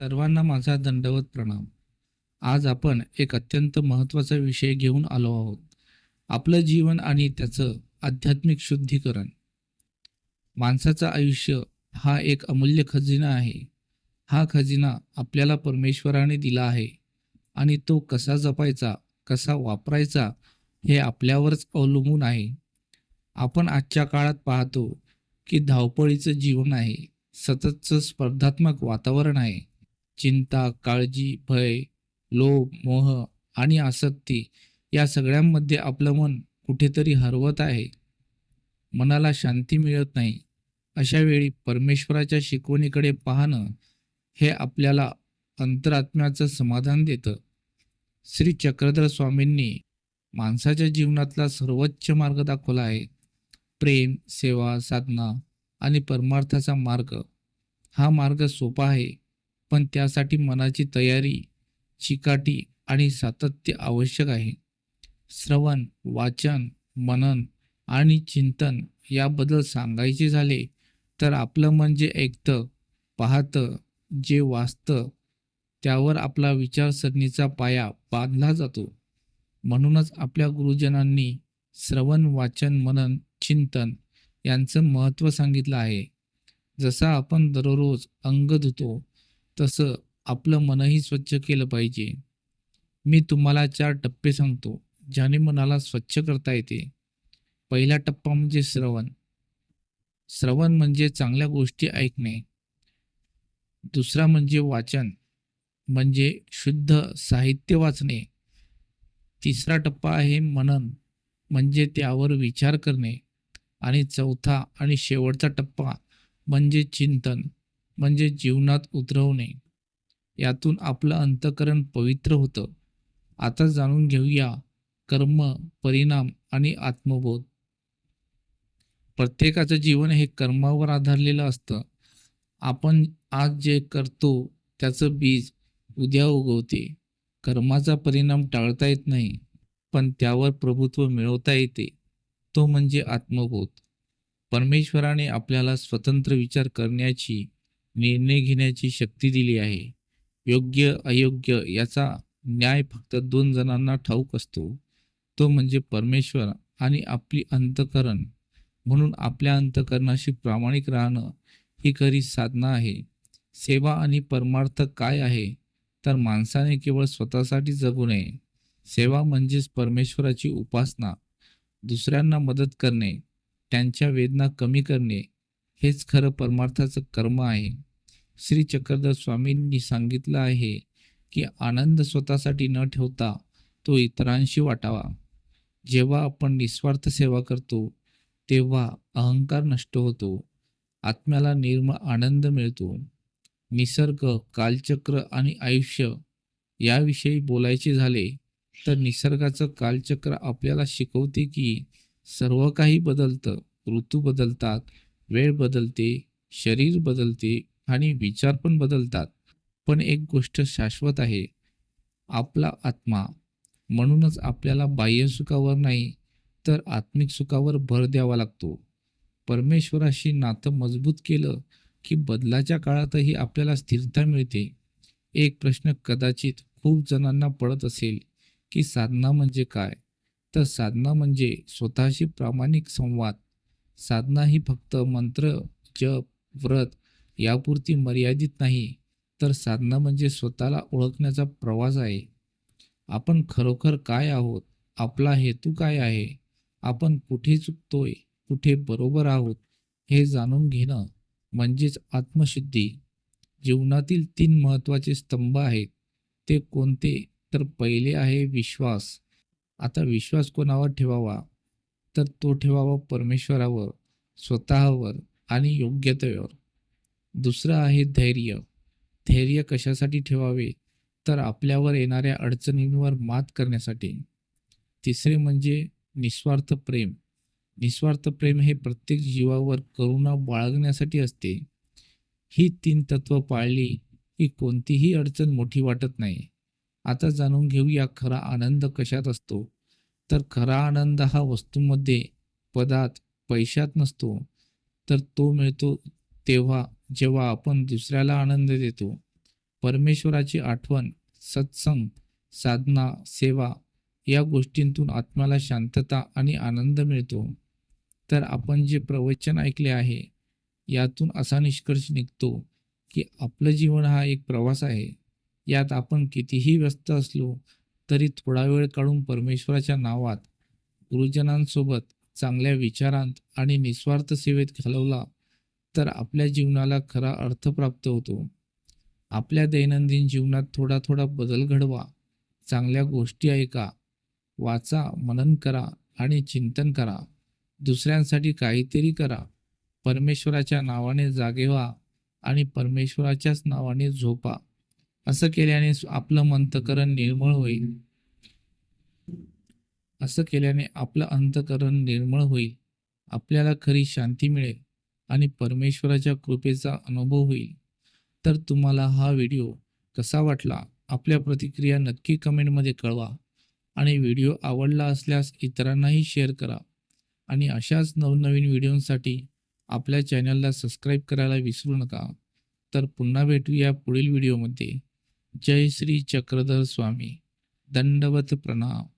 सर्वांना माझा दंडवत प्रणाम. आज आपण एक अत्यंत महत्त्वाचा विषय घेऊन आलो आहोत. आपलं जीवन आणि त्याचं आध्यात्मिक शुद्धीकरण. माणसाचं आयुष्य हा एक अमूल्य खजिना आहे. हा खजिना आपल्याला परमेश्वराने दिला आहे आणि तो कसा जपायचा, कसा वापरायचा हे आपल्यावरच अवलंबून आहे. आपण आजच्या काळात पाहतो की धावपळीचं जीवन आहे. सततचं स्पर्धात्मक वातावरण आहे. चिंता, काळजी, भय, लोभ, मोह आणि आसक्ती या सगळ्यांमध्ये आपलं मन कुठेतरी हरवत आहे. मनाला शांती मिळत नाही. अशा वेळी परमेश्वराच्या शिकवणीकडे पाहणं हे आपल्याला अंतरात्म्याचं समाधान देतं. श्री चक्रधर स्वामींनी माणसाच्या जीवनातला सर्वोच्च मार्ग दाखवला आहे. प्रेम, सेवा, साधना आणि परमार्थाचा मार्ग. हा मार्ग सोपा आहे, पण त्यासाठी मनाची तयारी, चिकाटी आणि सातत्य आवश्यक आहे. श्रवण, वाचन, मनन आणि चिंतन याबद्दल सांगायचे झाले तर आपलं मन जे ऐकतं, पाहतं, जे वाचतं त्यावर आपला विचारसरणीचा पाया बांधला जातो. म्हणूनच आपल्या गुरुजनांनी श्रवण, वाचन, मनन, चिंतन यांचं महत्त्व सांगितलं आहे. जसं आपण दररोज अंग धुतो तसं आपलं मनही स्वच्छ केलं पाहिजे. मी तुम्हाला 4 टप्पे सांगतो ज्याने मनाला स्वच्छ करता येते. पहिला टप्पा म्हणजे श्रवण. श्रवण म्हणजे चांगल्या गोष्टी ऐकणे. दुसरा म्हणजे वाचन, म्हणजे शुद्ध साहित्य वाचणे. तिसरा टप्पा आहे मनन, म्हणजे त्यावर विचार करणे. आणि चौथा आणि शेवटचा टप्पा म्हणजे चिंतन, म्हणजे जीवनात उतरवणे. यातून आपलं अंतःकरण पवित्र होतं. आता जाणून घेऊया कर्म, परिणाम आणि आत्मबोध. प्रत्येकाचं जीवन हे कर्मावर आधारलेलं असतं. आपण आज जे करतो त्याचं बीज उद्या उगवते. कर्माचा परिणाम टाळता येत नाही, पण त्यावर प्रभुत्व मिळवता येते. तो म्हणजे आत्मबोध. परमेश्वराने आपल्याला स्वतंत्र विचार करण्याची, निर्णय घेण्याची शक्ती दिली आहे. योग्य अयोग्य याचा न्याय फक्त 2 जणांना ठाऊक असतो, तो म्हणजे परमेश्वर आणि आपली अंतःकरण. म्हणून आपल्या अंतःकरणाशी प्रामाणिक राहणं ही खरी साधना आहे. सेवा आणि परमार्थ काय आहे, तर माणसाने केवळ स्वतःसाठी जगू नये. सेवा म्हणजेच परमेश्वराची उपासना, दुसऱ्यांना मदत करणे, त्यांच्या वेदना कमी करणे, हेच खरं परमार्थाचं कर्म आहे. श्री चक्रधर स्वामींनी सांगितलं आहे की आनंद स्वतःसाठी न ठेवता तो इतरांशी वाटावा. जेव्हा आपण निस्वार्थ सेवा करतो तेव्हा अहंकार नष्ट होतो, आत्म्याला निर्मळ आनंद मिळतो. निसर्ग, कालचक्र आणि आयुष्य याविषयी बोलायचे झाले तर निसर्गाचं कालचक्र आपल्याला शिकवते की सर्व काही बदलतं. ऋतू बदलतात, वेळ बदलते, शरीर बदलते आणि विचार पण बदलतात. पण एक गोष्ट शाश्वत आहे, आपला आत्मा. म्हणूनच आपल्याला बाह्य सुखावर नाही तर आत्मिक सुखावर भर द्यावा लागतो. परमेश्वराशी नातं मजबूत केलं की बदलाच्या काळातही आपल्याला स्थिरता मिळते. एक प्रश्न कदाचित खूप जणांना पडत असेल की साधना म्हणजे काय? तर साधना म्हणजे स्वतःशी प्रामाणिक संवाद. साधना ही फक्त मंत्र, जप, व्रत यापुरती मर्यादित नाही, तर साधना म्हणजे स्वतःला ओळखण्याचा प्रवास आहे. आपण खरोखर काय आहोत? आपला हेतू काय आहे? आपण कुठे चुकतोय? कुठे बरोबर आहोत? हे जाणून घेणं म्हणजेच आत्मशुद्धी. जीवनातील 3 महत्त्वाचे स्तंभ आहेत. ते कोणते? तर पहिले आहे विश्वास. आता विश्वास कोणावर ठेवावा? तर तो ठेवावा परमेश्वरावर, स्वतःवर आणि योग्यतेवर. दुसरं आहे धैर्य. धैर्य कशासाठी ठेवावे? तर आपल्यावर येणाऱ्या अडचणींवर मात करण्यासाठी. तिसरे म्हणजे निस्वार्थ प्रेम. निस्वार्थ प्रेम हे प्रत्येक जीवावर करुणा बाळगण्यासाठी असते. ही 3 तत्व पाळली की कोणतीही अडचण मोठी वाटत नाही. आता जाणून घेऊया खरा आनंद कशात असतो. तर खरा आनंद हा वस्तूंमध्ये, पदात, पैशात नसतो, तर तो मिळतो तेव्हा जेव्हा आपण दुसऱ्याला आनंद देतो. परमेश्वराची आठवण, सत्संग, साधना, सेवा या गोष्टींतून आत्म्याला शांतता आणि आनंद मिळतो. तर आपण जे प्रवचन ऐकले आहे यातून असा निष्कर्ष निघतो की आपलं जीवन हा एक प्रवास आहे. यात आपण कितीही व्यस्त असलो तरी थोडा वेळ काढून परमेश्वराच्या नावात, गुरुजनांसोबत, चांगल्या विचारांत आणि निस्वार्थ सेवेत घालवला तर आपल्या जीवनाला खरा अर्थ प्राप्त होतो. आपल्या दैनंदिन जीवनात थोडा थोडा बदल घडवा. चांगल्या गोष्टी ऐका, वाचा, मनन करा आणि चिंतन करा. दुसऱ्यांसाठी काहीतरी करा. परमेश्वराच्या नावाने जागे व्हा आणि परमेश्वराच्याच नावाने झोपा. असं केल्याने आपलं अंतःकरण निर्मळ होईल. असं केल्याने आपलं अंतःकरण निर्मळ होईल. आपल्याला खरी शांती मिळेल आणि परमेश्वराच्या कृपेचा अनुभव होईल. तर तुम्हाला हा व्हिडिओ कसा वाटला? आपल्या प्रतिक्रिया नक्की कमेंटमध्ये कळवा आणि व्हिडिओ आवडला असल्यास इतरांनाही शेअर करा. आणि अशाच नवनवीन व्हिडिओंसाठी आपल्या चॅनलला सबस्क्राईब करायला विसरू नका. तर पुन्हा भेटूया पुढील व्हिडिओमध्ये. जय श्री चक्रधर स्वामी. दंडवत प्रणाम.